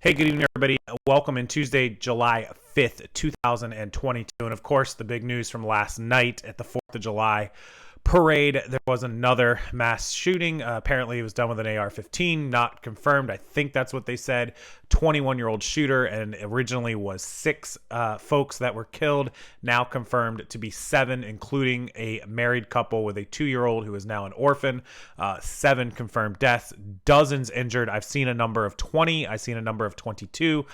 Hey, good evening, everybody. Welcome in Tuesday, July 5th, 2022. And of course, the big news from last night at the 4th of July parade, there was another mass shooting. Apparently, it was done with an AR-15, not confirmed. I think that's what they said. 21-year-old shooter, and originally was 6 folks that were killed, now confirmed to be 7, including a married couple with a 2-year-old who is now an orphan. 7 confirmed deaths, dozens injured. I've seen a number of 20. I've seen a number of 22.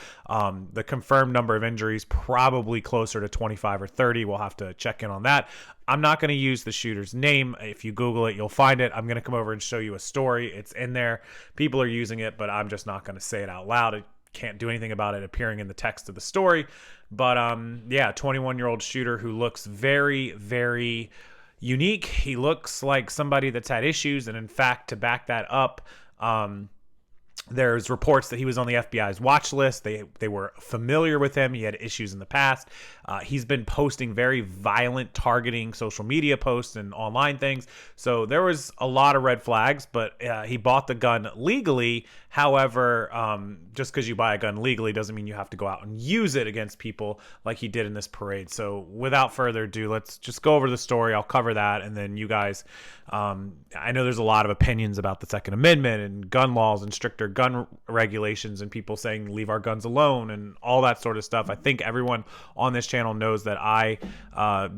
The confirmed number of injuries probably closer to 25 or 30. We'll have to check in on that. I'm not going to use the shooter's name. If you Google it, you'll find it. I'm going to come over and show you a story. It's in there. People are using it, but I'm just not going to say it out loud. I can't do anything about it appearing in the text of the story. But yeah, 21-year-old shooter who looks very, very unique. He looks like somebody that's had issues. And in fact, to back that up, there's reports that he was on the FBI's watch list. They were familiar with him. He had issues in the past. He's been posting very violent, targeting social media posts and online things. So there was a lot of red flags, but he bought the gun legally. However, just because you buy a gun legally doesn't mean you have to go out and use it against people like he did in this parade. So without further ado, let's just go over the story. I'll cover that. And then you guys, I know there's a lot of opinions about the Second Amendment and gun laws and stricter gun regulations and people saying leave our guns alone and all that sort of stuff. I think everyone on this channel knows that I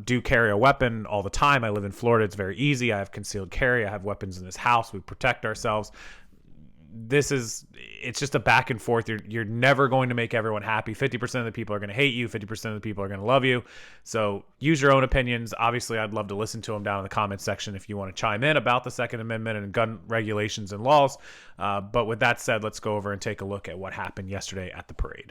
do carry a weapon all the time. I live in Florida. It's very easy. I have concealed carry. I have weapons in this house. We protect ourselves. It's just a back and forth. You're never going to make everyone happy. 50% of the people are going to hate you. 50% of the people are going to love you. So use your own opinions. Obviously, I'd love to listen to them down in the comment section if you want to chime in about the Second Amendment and gun regulations and laws. But with that said, let's go over and take a look at what happened yesterday at the parade.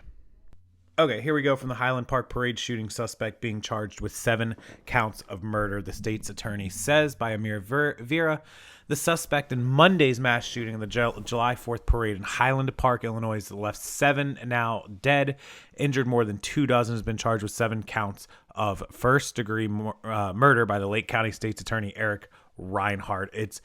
Okay, here we go from the Highland Park parade shooting. Suspect being charged with 7 counts of murder. The state's attorney says by Amir Vera, the suspect in Monday's mass shooting in the July 4th parade in Highland Park, Illinois, left 7 now dead, injured more than 2 dozen, has been charged with 7 counts of first-degree murder by the Lake County State's Attorney Eric Reinhardt. It's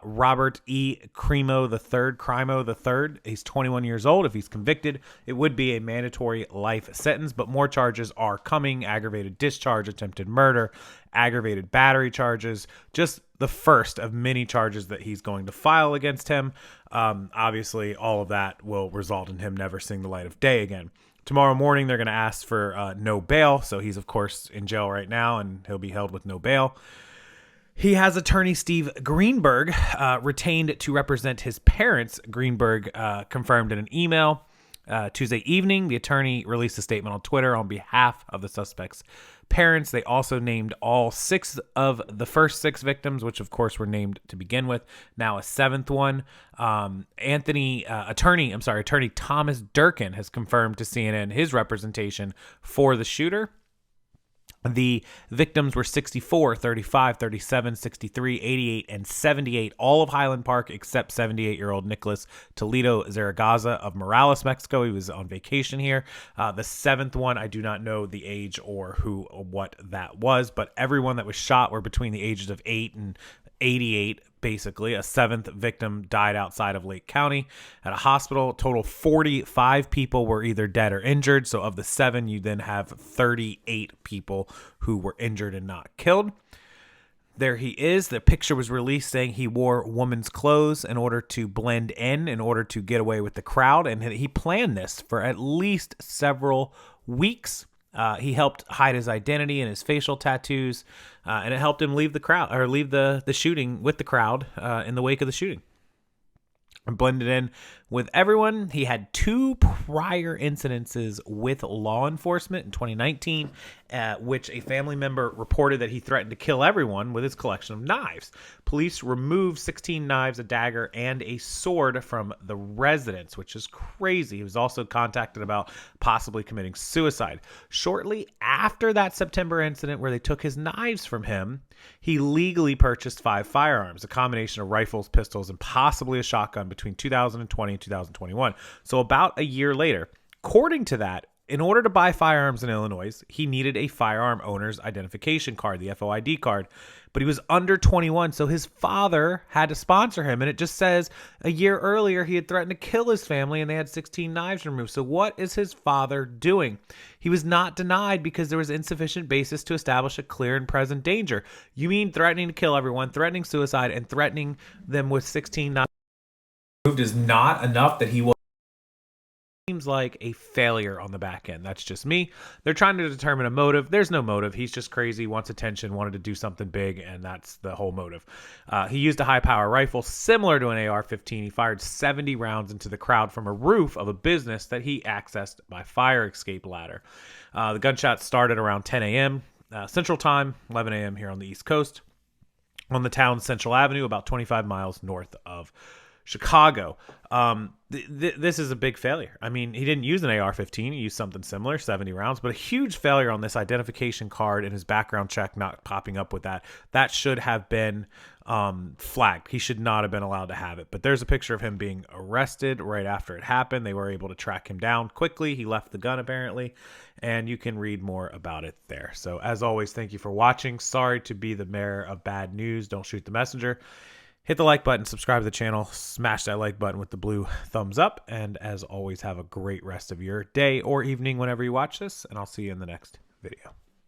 Robert E. Crimo III. He's 21 years old. If he's convicted, it would be a mandatory life sentence, but more charges are coming. Aggravated discharge, attempted murder, aggravated battery charges, just the first of many charges that he's going to file against him. Obviously, all of that will result in him never seeing the light of day again. Tomorrow morning, they're going to ask for no bail, so he's, of course, in jail right now, and he'll be held with no bail. He has attorney Steve Greenberg retained to represent his parents. Greenberg confirmed in an email Tuesday evening. The attorney released a statement on Twitter on behalf of the suspect's parents. They also named all 6 of the first 6 victims, which of course were named to begin with. Now a 7th one. Attorney Thomas Durkin has confirmed to CNN his representation for the shooter. The victims were 64, 35, 37, 63, 88, and 78, all of Highland Park except 78-year-old Nicholas Toledo Zaragoza of Morales, Mexico. He was on vacation here. The 7th one, I do not know the age or what that was, but everyone that was shot were between the ages of 8 and 88, basically. A 7th victim died outside of Lake County at a hospital. Total 45 people were either dead or injured. So of the 7, you then have 38 people who were injured and not killed. There he is. The picture was released saying he wore woman's clothes in order to blend in order to get away with the crowd. And he planned this for at least several weeks. He helped hide his identity and his facial tattoos, and it helped him leave the shooting with the crowd in the wake of the shooting. And blended in with everyone. He had 2 prior incidences with law enforcement in 2019, which a family member reported that he threatened to kill everyone with his collection of knives. Police removed 16 knives, a dagger, and a sword from the residence, which is crazy. He was also contacted about possibly committing suicide. Shortly after that September incident where they took his knives from him, he legally purchased 5 firearms, a combination of rifles, pistols, and possibly a shotgun between 2020 and 2021. So about a year later, according to that, in order to buy firearms in Illinois, he needed a firearm owner's identification card, the FOID card. But he was under 21, so his father had to sponsor him. And it just says a year earlier he had threatened to kill his family and they had 16 knives removed. So what is his father doing? He was not denied because there was insufficient basis to establish a clear and present danger. You mean threatening to kill everyone, threatening suicide, and threatening them with 16 knives removed is not enough that he will. Seems like a failure on the back end. That's just me. They're trying to determine a motive. There's no motive. He's just crazy, wants attention, wanted to do something big, and that's the whole motive. He used a high-power rifle similar to an AR-15. He fired 70 rounds into the crowd from a roof of a business that he accessed by fire escape ladder. The gunshots started around 10 a.m. Central Time, 11 a.m. here on the East Coast, on the town's Central Avenue, about 25 miles north of Chicago. This is a big failure. I mean, he didn't use an AR-15. He used something similar, 70 rounds, but a huge failure on this identification card and his background check not popping up with that. That should have been flagged. He should not have been allowed to have it. But there's a picture of him being arrested right after it happened. They were able to track him down quickly. He left the gun apparently, and you can read more about it there. So as always, thank you for watching. Sorry to be the bearer of bad news. Don't shoot the messenger. Hit the like button, subscribe to the channel, smash that like button with the blue thumbs up, and as always, have a great rest of your day or evening whenever you watch this, and I'll see you in the next video.